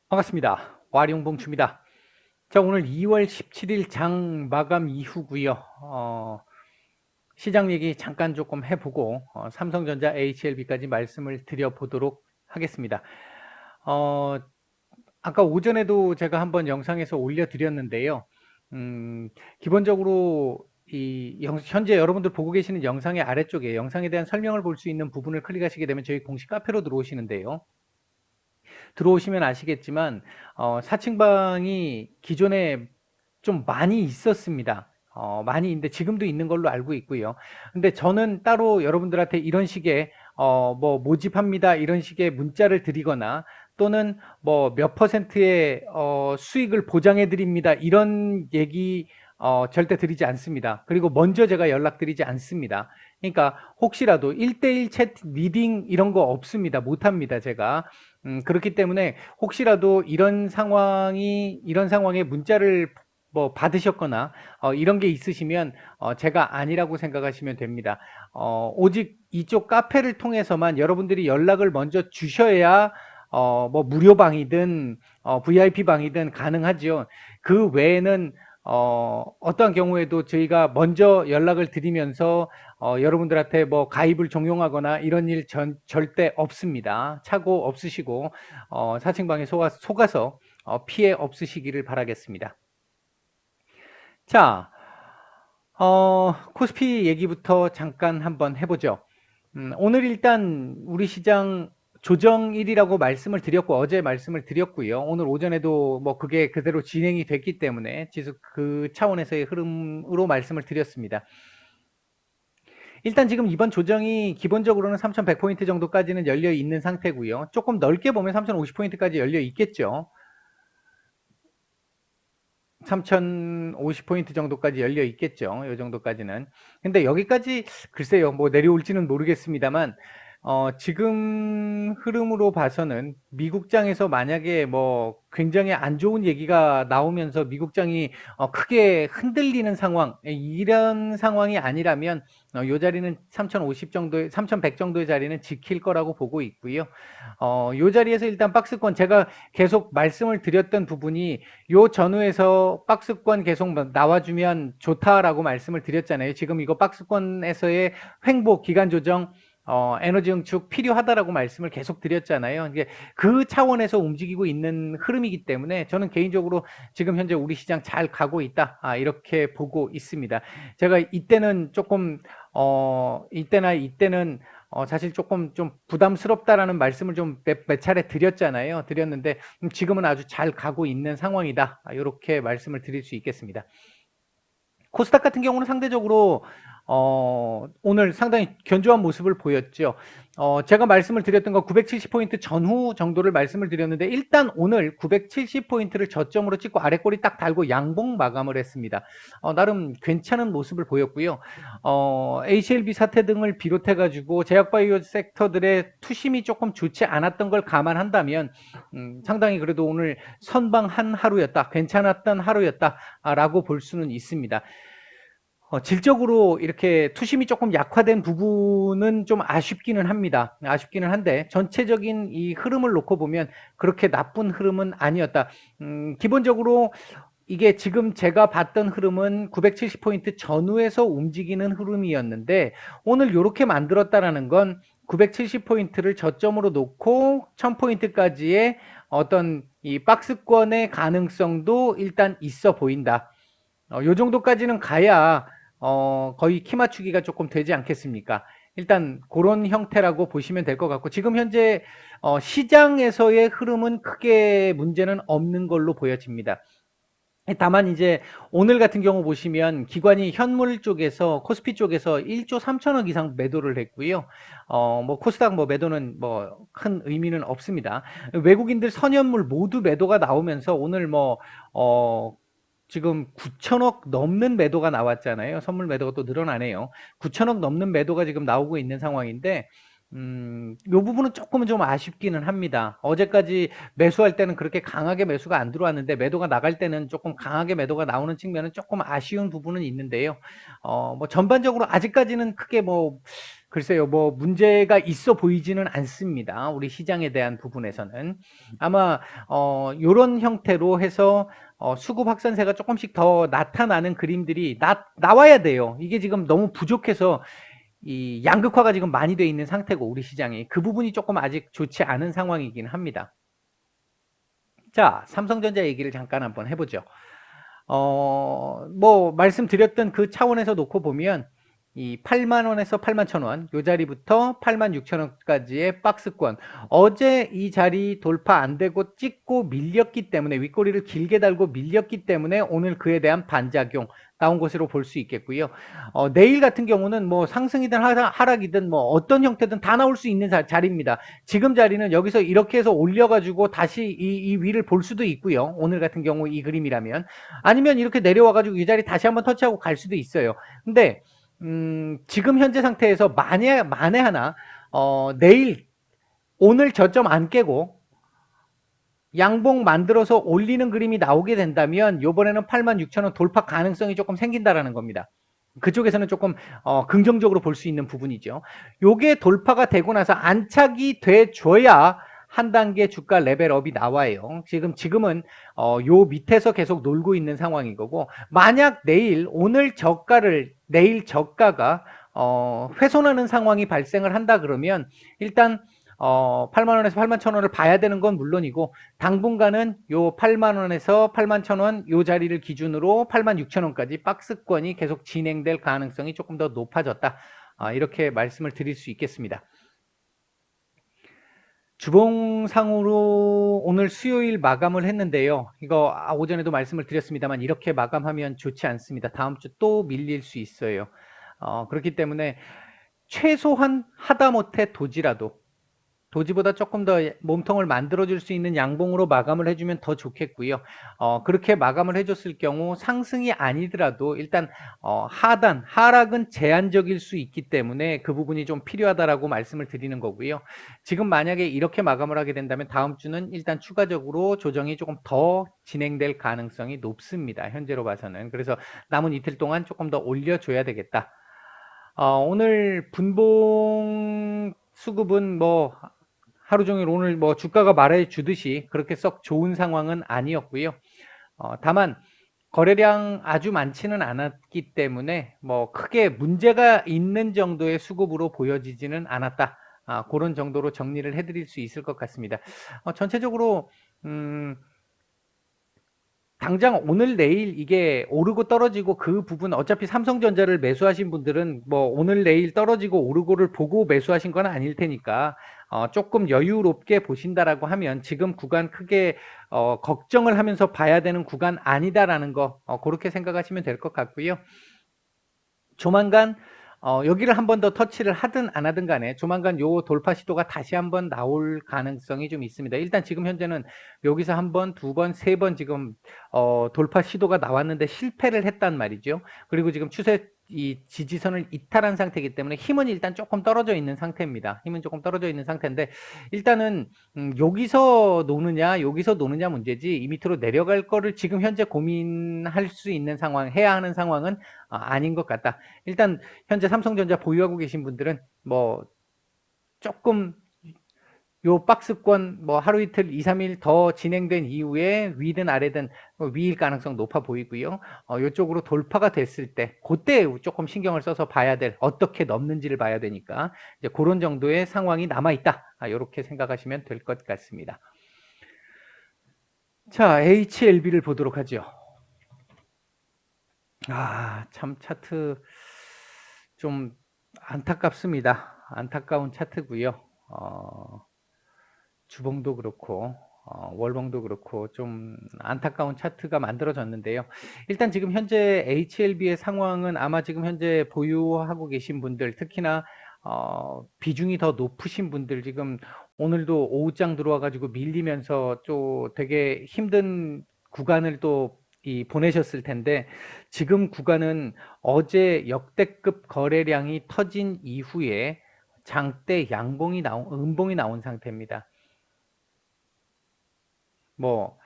반갑습니다. 와룡봉추입니다. 자, 오늘 2월 17일 장 마감 이후고요. 시장 얘기 잠깐 조금 해보고 삼성전자 HLB까지 말씀을 드려보도록 하겠습니다. 아까 오전에도 제가 한번 영상에서 올려드렸는데요. 기본적으로 현재 여러분들 보고 계시는 영상의 아래쪽에 영상에 대한 설명을 볼 수 있는 부분을 클릭하시게 되면 저희 공식 카페로 들어오시는데요. 들어오시면 아시겠지만 4층 방이 기존에 좀 많이 있었습니다. 많이 있는데 지금도 있는 걸로 알고 있고요. 근데 저는 따로 여러분들한테 이런 식의 뭐 모집합니다 이런 식의 문자를 드리거나 또는 뭐 몇 퍼센트의 수익을 보장해 드립니다 이런 얘기 절대 드리지 않습니다. 그리고 먼저 제가 연락드리지 않습니다. 그러니까 혹시라도 1대1 챗 리딩 이런 거 없습니다. 못합니다 제가. 그렇기 때문에 혹시라도 이런 상황에 문자를 뭐 받으셨거나 이런 게 있으시면 제가 아니라고 생각하시면 됩니다. 오직 이쪽 카페를 통해서만 여러분들이 연락을 먼저 주셔야 뭐 무료 방이든 VIP 방이든 가능하죠. 그 외에는 어떠한 경우에도 저희가 먼저 연락을 드리면서 여러분들한테 뭐 가입을 종용하거나 이런 일 절대 없습니다. 착오 없으시고 4층 방에 속아서 피해 없으시기를 바라겠습니다. 자, 코스피 얘기부터 잠깐 한번 해보죠. 오늘 일단 우리 시장 조정일이라고 말씀을 드렸고 어제 말씀을 드렸고요. 오늘 오전에도 뭐 그게 그대로 진행이 됐기 때문에 지수 그 차원에서의 흐름으로 말씀을 드렸습니다. 일단 지금 이번 조정이 기본적으로는 3,100포인트 정도까지는 열려 있는 상태고요. 조금 넓게 보면 3,050포인트까지 열려 있겠죠. 3,050포인트 정도까지 열려 있겠죠. 이 정도까지는. 근데 여기까지 글쎄요. 뭐 내려올지는 모르겠습니다만 지금 흐름으로 봐서는 미국장에서 만약에 뭐 굉장히 안 좋은 얘기가 나오면서 미국장이 크게 흔들리는 상황, 이런 상황이 아니라면 이 자리는 3,050 정도의 3,100 정도의 자리는 지킬 거라고 보고 있고요. 이 자리에서 일단 박스권 제가 계속 말씀을 드렸던 부분이 요 전후에서 박스권 계속 나와주면 좋다라고 말씀을 드렸잖아요. 지금 이거 박스권에서의 횡보 기간 조정 에너지 응축 필요하다라고 말씀을 계속 드렸잖아요. 이게 그 차원에서 움직이고 있는 흐름이기 때문에 저는 개인적으로 지금 현재 우리 시장 잘 가고 있다. 이렇게 보고 있습니다. 제가 이때는 조금 이때는 사실 조금 좀 부담스럽다라는 말씀을 좀 몇 차례 드렸는데 지금은 아주 잘 가고 있는 상황이다. 이렇게 말씀을 드릴 수 있겠습니다. 코스닥 같은 경우는 상대적으로 오늘 상당히 견조한 모습을 보였죠. 제가 말씀을 드렸던 거 970포인트 전후 정도를 말씀을 드렸는데 일단 오늘 970포인트를 저점으로 찍고 아래꼬리 딱 달고 양봉 마감을 했습니다. 나름 괜찮은 모습을 보였고요. HLB 사태 등을 비롯해 가지고 제약바이오 섹터들의 투심이 조금 좋지 않았던 걸 감안한다면 상당히 그래도 오늘 선방한 하루였다. 괜찮았던 하루였다라고 볼 수는 있습니다. 질적으로 이렇게 투심이 조금 약화된 부분은 좀 아쉽기는 합니다. 아쉽기는 한데 전체적인 이 흐름을 놓고 보면 그렇게 나쁜 흐름은 아니었다. 기본적으로 이게 지금 제가 봤던 흐름은 970포인트 전후에서 움직이는 흐름이었는데 오늘 이렇게 만들었다라는 건 970포인트를 저점으로 놓고 1000포인트까지의 어떤 이 박스권의 가능성도 일단 있어 보인다. 요 정도까지는 가야 거의 키 맞추기가 조금 되지 않겠습니까? 일단 그런 형태라고 보시면 될 것 같고 지금 현재 시장에서의 흐름은 크게 문제는 없는 걸로 보여집니다. 다만 이제 오늘 같은 경우 보시면 기관이 현물 쪽에서 코스피 쪽에서 1조 3천억 이상 매도를 했고요. 뭐 코스닥 뭐 매도는 뭐 큰 의미는 없습니다. 외국인들 선현물 모두 매도가 나오면서 오늘 지금 9천억 넘는 매도가 나왔잖아요. 선물 매도가 또 늘어나네요. 9천억 넘는 매도가 지금 나오고 있는 상황인데 요 부분은 조금은 좀 아쉽기는 합니다. 어제까지 매수할 때는 그렇게 강하게 매수가 안 들어왔는데 매도가 나갈 때는 조금 강하게 매도가 나오는 측면은 조금 아쉬운 부분은 있는데요. 뭐 전반적으로 아직까지는 크게 뭐 글쎄요, 뭐 문제가 있어 보이지는 않습니다. 우리 시장에 대한 부분에서는 아마 요런 형태로 해서 수급 확산세가 조금씩 더 나타나는 그림들이 나와야 돼요. 이게 지금 너무 부족해서 이 양극화가 지금 많이 돼 있는 상태고, 우리 시장이 그 부분이 조금 아직 좋지 않은 상황이긴 합니다. 자, 삼성전자 얘기를 잠깐 한번 해보죠. 뭐 말씀드렸던 그 차원에서 놓고 보면 이 8만 원에서 8만 1,000원 요 자리부터 8만 6천 원까지의 박스권, 어제 이 자리 돌파 안 되고 찍고 밀렸기 때문에, 윗꼬리를 길게 달고 밀렸기 때문에 오늘 그에 대한 반작용 나온 것으로 볼 수 있겠고요. 내일 같은 경우는 뭐 상승이든 하락이든 뭐 어떤 형태든 다 나올 수 있는 자리입니다. 지금 자리는 여기서 이렇게 해서 올려가지고 다시 이 위를 볼 수도 있고요. 오늘 같은 경우 이 그림이라면, 아니면 이렇게 내려와가지고 이 자리 다시 한번 터치하고 갈 수도 있어요. 근데 지금 현재 상태에서 만에 하나 내일 오늘 저점 안 깨고 양봉 만들어서 올리는 그림이 나오게 된다면 요번에는 86,000원 돌파 가능성이 조금 생긴다라는 겁니다. 그쪽에서는 조금 긍정적으로 볼 수 있는 부분이죠. 요게 돌파가 되고 나서 안착이 돼줘야 한 단계 주가 레벨업이 나와요. 지금은 요 밑에서 계속 놀고 있는 상황인 거고, 만약 오늘 저가를 내일 저가가 훼손하는 상황이 발생을 한다 그러면 일단 8만 원에서 8만 1,000원을 봐야 되는 건 물론이고, 당분간은 요 8만 원에서 8만 1,000원 요 자리를 기준으로 8만 6천 원까지 박스권이 계속 진행될 가능성이 조금 더 높아졌다. 이렇게 말씀을 드릴 수 있겠습니다. 주봉상으로 오늘 수요일 마감을 했는데요. 이거 오전에도 말씀을 드렸습니다만 이렇게 마감하면 좋지 않습니다. 다음 주 또 밀릴 수 있어요. 그렇기 때문에 최소한 하다못해 도지보다 조금 더 몸통을 만들어줄 수 있는 양봉으로 마감을 해주면 더 좋겠고요. 그렇게 마감을 해줬을 경우 상승이 아니더라도 일단 하락은 제한적일 수 있기 때문에 그 부분이 좀 필요하다라고 말씀을 드리는 거고요. 지금 만약에 이렇게 마감을 하게 된다면 다음 주는 일단 추가적으로 조정이 조금 더 진행될 가능성이 높습니다. 현재로 봐서는. 그래서 남은 이틀 동안 조금 더 올려줘야 되겠다. 오늘 분봉 수급은 뭐 하루 종일 오늘 뭐 주가가 말해주듯이 그렇게 썩 좋은 상황은 아니었고요. 다만 거래량 아주 많지는 않았기 때문에 뭐 크게 문제가 있는 정도의 수급으로 보여지지는 않았다. 그런 정도로 정리를 해드릴 수 있을 것 같습니다. 전체적으로 당장 오늘 내일 이게 오르고 떨어지고 그 부분, 어차피 삼성전자를 매수하신 분들은 뭐 오늘 내일 떨어지고 오르고를 보고 매수하신 건 아닐 테니까 조금 여유롭게 보신다라고 하면 지금 구간 크게 걱정을 하면서 봐야 되는 구간 아니다라는 거 그렇게 생각하시면 될 것 같고요. 조만간 여기를 한 번 더 터치를 하든 안 하든 간에 조만간 요 돌파 시도가 다시 한번 나올 가능성이 좀 있습니다. 일단 지금 현재는 여기서 한 번, 두 번, 세 번 지금 돌파 시도가 나왔는데 실패를 했단 말이죠. 그리고 지금 이 지지선을 이탈한 상태이기 때문에 힘은 일단 조금 떨어져 있는 상태입니다. 힘은 조금 떨어져 있는 상태인데 일단은 여기서 노느냐 문제지 이 밑으로 내려갈 거를 지금 현재 고민할 수 있는 상황, 해야 하는 상황은 아닌 것 같다. 일단 현재 삼성전자 보유하고 계신 분들은 뭐 조금 요 박스권 뭐 하루 이틀 2, 3일 더 진행된 이후에 위든 아래든 위일 가능성 높아 보이고요. 이쪽으로 돌파가 됐을 때 그때 조금 신경을 써서 봐야 될, 어떻게 넘는지를 봐야 되니까 이제 그런 정도의 상황이 남아 있다. 이렇게 생각하시면 될 것 같습니다. 자, HLB를 보도록 하죠. 참 차트 좀 안타깝습니다. 안타까운 차트고요. 주봉도 그렇고 월봉도 그렇고 좀 안타까운 차트가 만들어졌는데요. 일단 지금 현재 HLB의 상황은 아마 지금 현재 보유하고 계신 분들, 특히나 비중이 더 높으신 분들, 지금 오늘도 오후장 들어와 가지고 밀리면서 또 되게 힘든 구간을 또 보내셨을 텐데, 지금 구간은 어제 역대급 거래량이 터진 이후에 장대 음봉이 나온 상태입니다. 뭐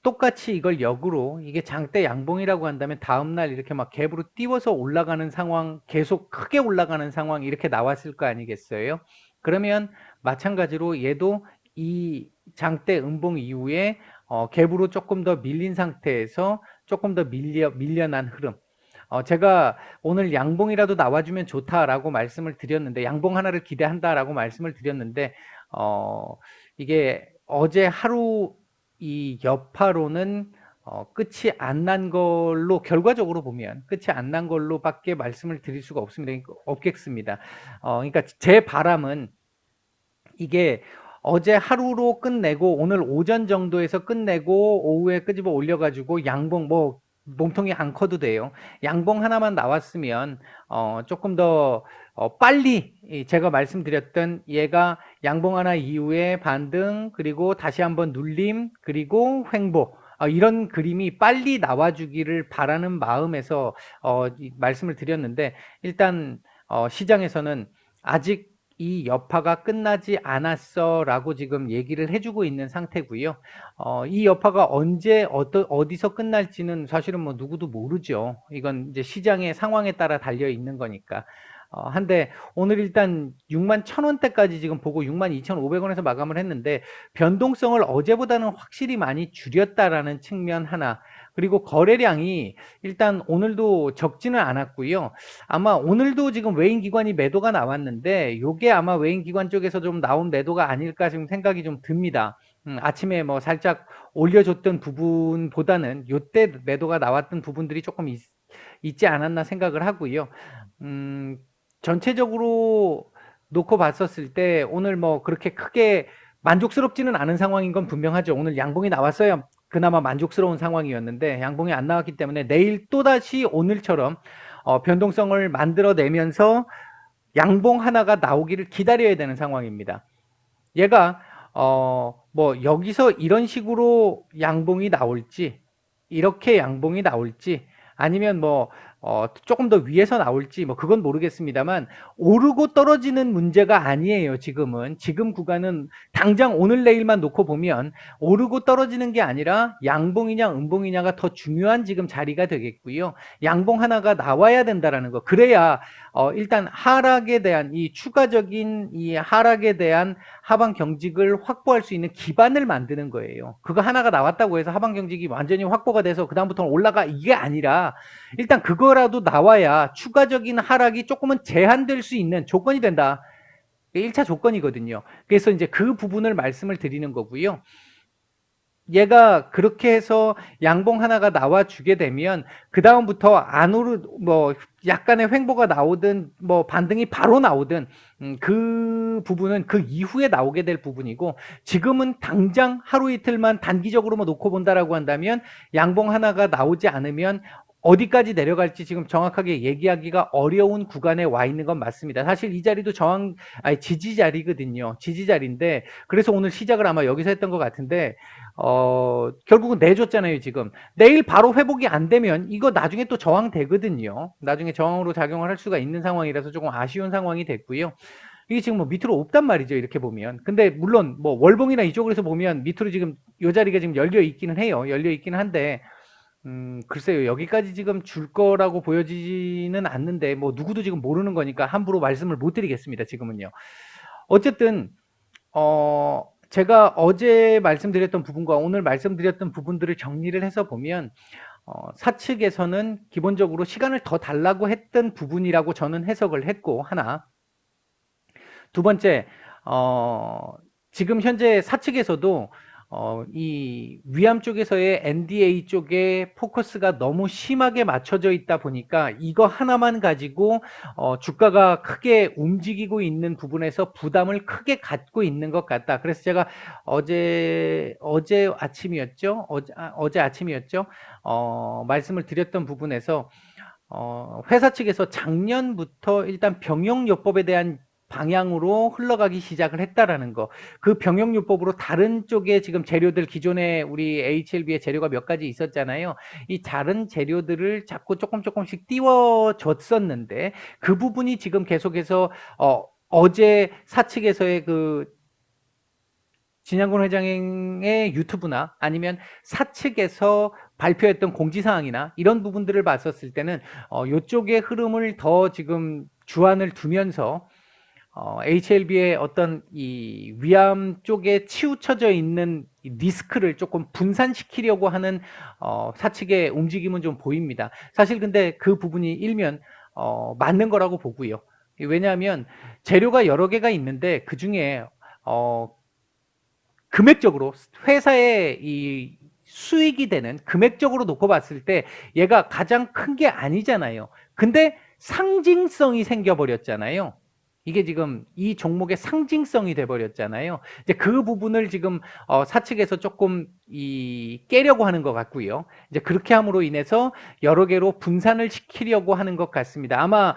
똑같이 이걸 역으로 이게 장대 양봉이라고 한다면 다음날 이렇게 막 갭으로 띄워서 올라가는 상황, 계속 크게 올라가는 상황 이렇게 나왔을 거 아니겠어요? 그러면 마찬가지로 얘도 이 장대 음봉 이후에 갭으로 조금 더 밀린 상태에서 조금 더 밀려난 흐름. 제가 오늘 양봉이라도 나와주면 좋다라고 말씀을 드렸는데, 양봉 하나를 기대한다라고 말씀을 드렸는데, 이게 어제 하루 이 여파로는 끝이 안 난 걸로, 결과적으로 보면 끝이 안 난 걸로밖에 말씀을 드릴 수가 없겠습니다. 그러니까 제 바람은 이게 어제 하루로 끝내고 오늘 오전 정도에서 끝내고 오후에 끄집어 올려가지고 양봉 뭐 몸통이 안 커도 돼요. 양봉 하나만 나왔으면 조금 더 빨리 제가 말씀드렸던 얘가 양봉 하나 이후에 반등 그리고 다시 한번 눌림 그리고 횡보 이런 그림이 빨리 나와주기를 바라는 마음에서 말씀을 드렸는데, 일단 시장에서는 아직 이 여파가 끝나지 않았어 라고 지금 얘기를 해주고 있는 상태고요. 이 여파가 언제 어디서 끝날지는 사실은 뭐 누구도 모르죠. 이건 이제 시장의 상황에 따라 달려 있는 거니까. 한데 오늘 일단 61,000원대까지 지금 보고 62,500원에서 마감을 했는데, 변동성을 어제보다는 확실히 많이 줄였다라는 측면 하나, 그리고 거래량이 일단 오늘도 적지는 않았고요. 아마 오늘도 지금 외인 기관이 매도가 나왔는데 요게 아마 외인 기관 쪽에서 좀 나온 매도가 아닐까 지금 생각이 좀 듭니다. 아침에 뭐 살짝 올려줬던 부분보다는 요때 매도가 나왔던 부분들이 조금 있지 않았나 생각을 하고요. 전체적으로 놓고 봤었을 때 오늘 뭐 그렇게 크게 만족스럽지는 않은 상황인 건 분명하죠. 오늘 양봉이 나왔어야 그나마 만족스러운 상황이었는데 양봉이 안 나왔기 때문에 내일 또다시 오늘처럼 변동성을 만들어내면서 양봉 하나가 나오기를 기다려야 되는 상황입니다. 얘가 뭐 여기서 이런 식으로 양봉이 나올지, 이렇게 양봉이 나올지, 아니면 뭐 조금 더 위에서 나올지 뭐 그건 모르겠습니다만, 오르고 떨어지는 문제가 아니에요. 지금 구간은 당장 오늘 내일만 놓고 보면 오르고 떨어지는 게 아니라 양봉이냐 음봉이냐가 더 중요한 지금 자리가 되겠고요. 양봉 하나가 나와야 된다라는 거. 그래야 일단 하락에 대한 이 추가적인 이 하락에 대한 하방 경직을 확보할 수 있는 기반을 만드는 거예요. 그거 하나가 나왔다고 해서 하방 경직이 완전히 확보가 돼서 그다음부터는 올라가 이게 아니라, 일단 그거라도 나와야 추가적인 하락이 조금은 제한될 수 있는 조건이 된다. 1차 조건이거든요. 그래서 이제 그 부분을 말씀을 드리는 거고요. 얘가 그렇게 해서 양봉 하나가 나와주게 되면 그 다음부터 안 오르 뭐 약간의 횡보가 나오든 뭐 반등이 바로 나오든 그 부분은 그 이후에 나오게 될 부분이고, 지금은 당장 하루 이틀만 단기적으로만 놓고 본다라고 한다면 양봉 하나가 나오지 않으면 어디까지 내려갈지 지금 정확하게 얘기하기가 어려운 구간에 와 있는 건 맞습니다. 사실 이 자리도 지지 자리거든요. 지지 자리인데, 그래서 오늘 시작을 아마 여기서 했던 것 같은데, 결국은 내줬잖아요. 지금 내일 바로 회복이 안 되면 이거 나중에 또 저항 되거든요. 나중에 저항으로 작용을 할 수가 있는 상황이라서 조금 아쉬운 상황이 됐고요. 이게 지금 뭐 밑으로 없단 말이죠. 이렇게 보면. 근데 물론 뭐 월봉이나 이쪽에서 보면 밑으로 지금 이 자리가 지금 열려 있기는 해요. 열려 있기는 한데, 글쎄요. 여기까지 지금 줄 거라고 보여지지는 않는데, 뭐 누구도 지금 모르는 거니까 함부로 말씀을 못 드리겠습니다. 지금은요. 어쨌든 제가 어제 말씀드렸던 부분과 오늘 말씀드렸던 부분들을 정리를 해서 보면 사측에서는 기본적으로 시간을 더 달라고 했던 부분이라고 저는 해석을 했고, 하나. 두 번째, 지금 현재 사측에서도 이 위암 쪽에서의 NDA 쪽에 포커스가 너무 심하게 맞춰져 있다 보니까 이거 하나만 가지고 주가가 크게 움직이고 있는 부분에서 부담을 크게 갖고 있는 것 같다. 그래서 제가 어제 아침이었죠? 어제 아침이었죠? 말씀을 드렸던 부분에서 회사 측에서 작년부터 일단 병용요법에 대한 방향으로 흘러가기 시작을 했다라는 거. 그 병용요법으로 다른 쪽에 지금 재료들, 기존에 우리 HLB의 재료가 몇 가지 있었잖아요. 이 다른 재료들을 자꾸 조금씩 띄워줬었는데, 그 부분이 지금 계속해서 어제 사측에서의 그 진양군 회장의 유튜브나 아니면 사측에서 발표했던 공지사항이나 이런 부분들을 봤었을 때는 요쪽의 흐름을 더 지금 주안을 두면서 HLB의 어떤 이 위암 쪽에 치우쳐져 있는 이 리스크를 조금 분산시키려고 하는 사측의 움직임은 좀 보입니다. 사실 근데 그 부분이 일면 맞는 거라고 보고요. 왜냐하면 재료가 여러 개가 있는데 그 중에 금액적으로 회사의 이 수익이 되는 금액적으로 놓고 봤을 때 얘가 가장 큰 게 아니잖아요. 근데 상징성이 생겨버렸잖아요. 이게 지금 이 종목의 상징성이 돼버렸잖아요. 이제 그 부분을 지금 사측에서 조금 깨려고 하는 것 같고요. 이제 그렇게 함으로 인해서 여러 개로 분산을 시키려고 하는 것 같습니다. 아마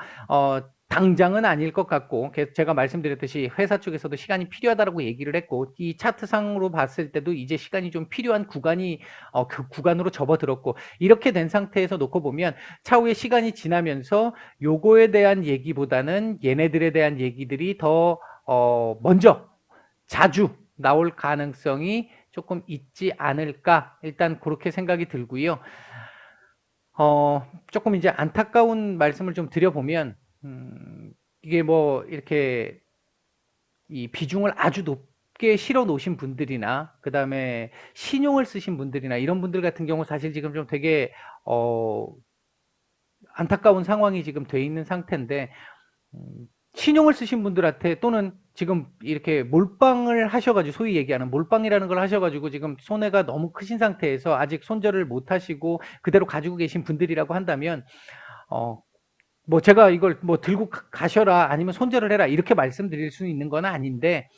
당장은 아닐 것 같고 제가 말씀드렸듯이 회사 쪽에서도 시간이 필요하다고 얘기를 했고 이 차트상으로 봤을 때도 이제 시간이 좀 필요한 구간이 그 구간으로 접어들었고 이렇게 된 상태에서 놓고 보면 차후에 시간이 지나면서 요거에 대한 얘기보다는 얘네들에 대한 얘기들이 더 먼저 자주 나올 가능성이 조금 있지 않을까 일단 그렇게 생각이 들고요. 조금 이제 안타까운 말씀을 좀 드려보면 이게 뭐 이렇게 이 비중을 아주 높게 실어 놓으신 분들이나 그 다음에 신용을 쓰신 분들이나 이런 분들 같은 경우 사실 지금 좀 되게 안타까운 상황이 지금 돼 있는 상태인데 신용을 쓰신 분들한테 또는 지금 이렇게 몰빵을 하셔가지고 소위 얘기하는 몰빵이라는 걸 하셔가지고 지금 손해가 너무 크신 상태에서 아직 손절을 못 하시고 그대로 가지고 계신 분들이라고 한다면 뭐 제가 이걸 뭐 들고 가셔라 아니면 손절을 해라 이렇게 말씀드릴 수 있는 건 아닌데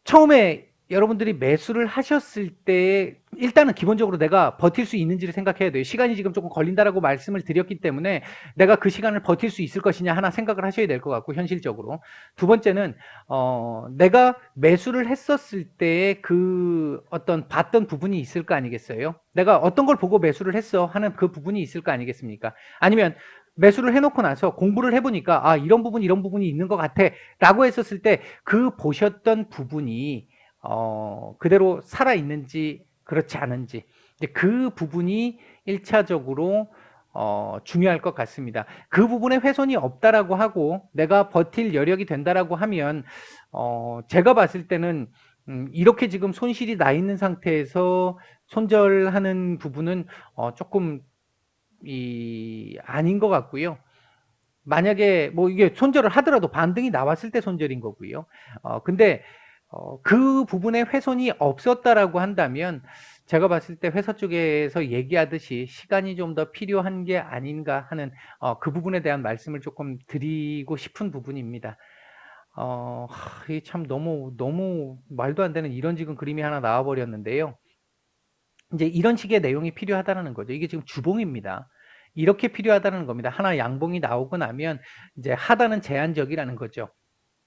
처음에 여러분들이 매수를 하셨을 때 일단은 기본적으로 내가 버틸 수 있는지를 생각해야 돼요. 시간이 지금 조금 걸린다라고 말씀을 드렸기 때문에 내가 그 시간을 버틸 수 있을 것이냐 하나 생각을 하셔야 될 것 같고 현실적으로. 두 번째는 내가 매수를 했었을 때의 그 어떤 봤던 부분이 있을 거 아니겠어요? 내가 어떤 걸 보고 매수를 했어 하는 그 부분이 있을 거 아니겠습니까? 아니면 매수를 해놓고 나서 공부를 해보니까 아 이런 부분이 있는 것 같아 라고 했었을 때 그 보셨던 부분이 그대로 살아있는지 그렇지 않은지 이제 그 부분이 1차적으로 중요할 것 같습니다. 그 부분에 훼손이 없다라고 하고 내가 버틸 여력이 된다라고 하면 제가 봤을 때는 이렇게 지금 손실이 나 있는 상태에서 손절하는 부분은 조금 아닌 것 같고요. 만약에 뭐 이게 손절을 하더라도 반등이 나왔을 때 손절인 거고요. 근데 그 부분에 훼손이 없었다라고 한다면 제가 봤을 때 회사 쪽에서 얘기하듯이 시간이 좀 더 필요한 게 아닌가 하는 그 부분에 대한 말씀을 조금 드리고 싶은 부분입니다. 이게 참 너무 말도 안 되는 이런 지금 그림이 하나 나와 버렸는데요. 이제 이런 식의 내용이 필요하다는 거죠. 이게 지금 주봉입니다. 이렇게 필요하다는 겁니다. 하나 양봉이 나오고 나면 이제 하단은 제한적이라는 거죠.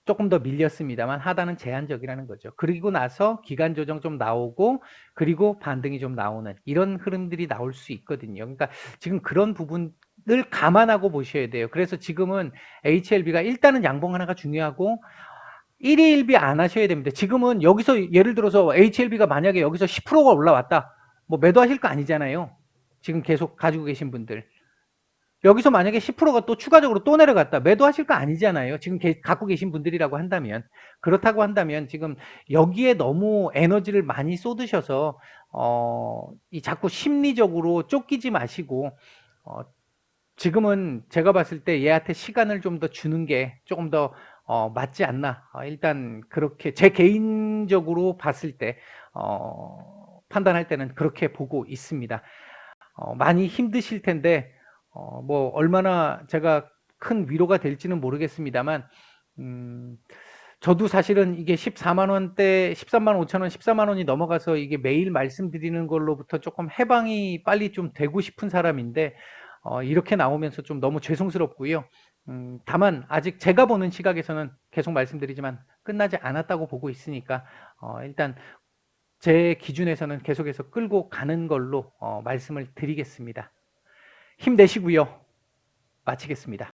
조금 더 밀렸습니다만 하단은 제한적이라는 거죠. 그리고 나서 기간 조정 좀 나오고 그리고 반등이 좀 나오는 이런 흐름들이 나올 수 있거든요. 그러니까 지금 그런 부분을 감안하고 보셔야 돼요. 그래서 지금은 HLB가 일단은 양봉 하나가 중요하고 1위 1비 안 하셔야 됩니다. 지금은 여기서 예를 들어서 HLB가 만약에 여기서 10%가 올라왔다. 뭐 매도하실 거 아니잖아요. 지금 계속 가지고 계신 분들. 여기서 만약에 10%가 또 추가적으로 또 내려갔다. 매도하실 거 아니잖아요. 지금 갖고 계신 분들이라고 한다면. 그렇다고 한다면 지금 여기에 너무 에너지를 많이 쏟으셔서 이 자꾸 심리적으로 쫓기지 마시고 지금은 제가 봤을 때 얘한테 시간을 좀 더 주는 게 조금 더 맞지 않나. 일단 그렇게 제 개인적으로 봤을 때 판단할 때는 그렇게 보고 있습니다. 많이 힘드실 텐데 뭐 얼마나 제가 큰 위로가 될지는 모르겠습니다만 저도 사실은 이게 14만 원대 13만 5천 원 14만 원이 넘어가서 이게 매일 말씀드리는 걸로부터 조금 해방이 빨리 좀 되고 싶은 사람인데 이렇게 나오면서 좀 너무 죄송스럽고요. 다만 아직 제가 보는 시각에서는 계속 말씀드리지만 끝나지 않았다고 보고 있으니까 일단 제 기준에서는 계속해서 끌고 가는 걸로 말씀을 드리겠습니다. 힘내시고요. 마치겠습니다.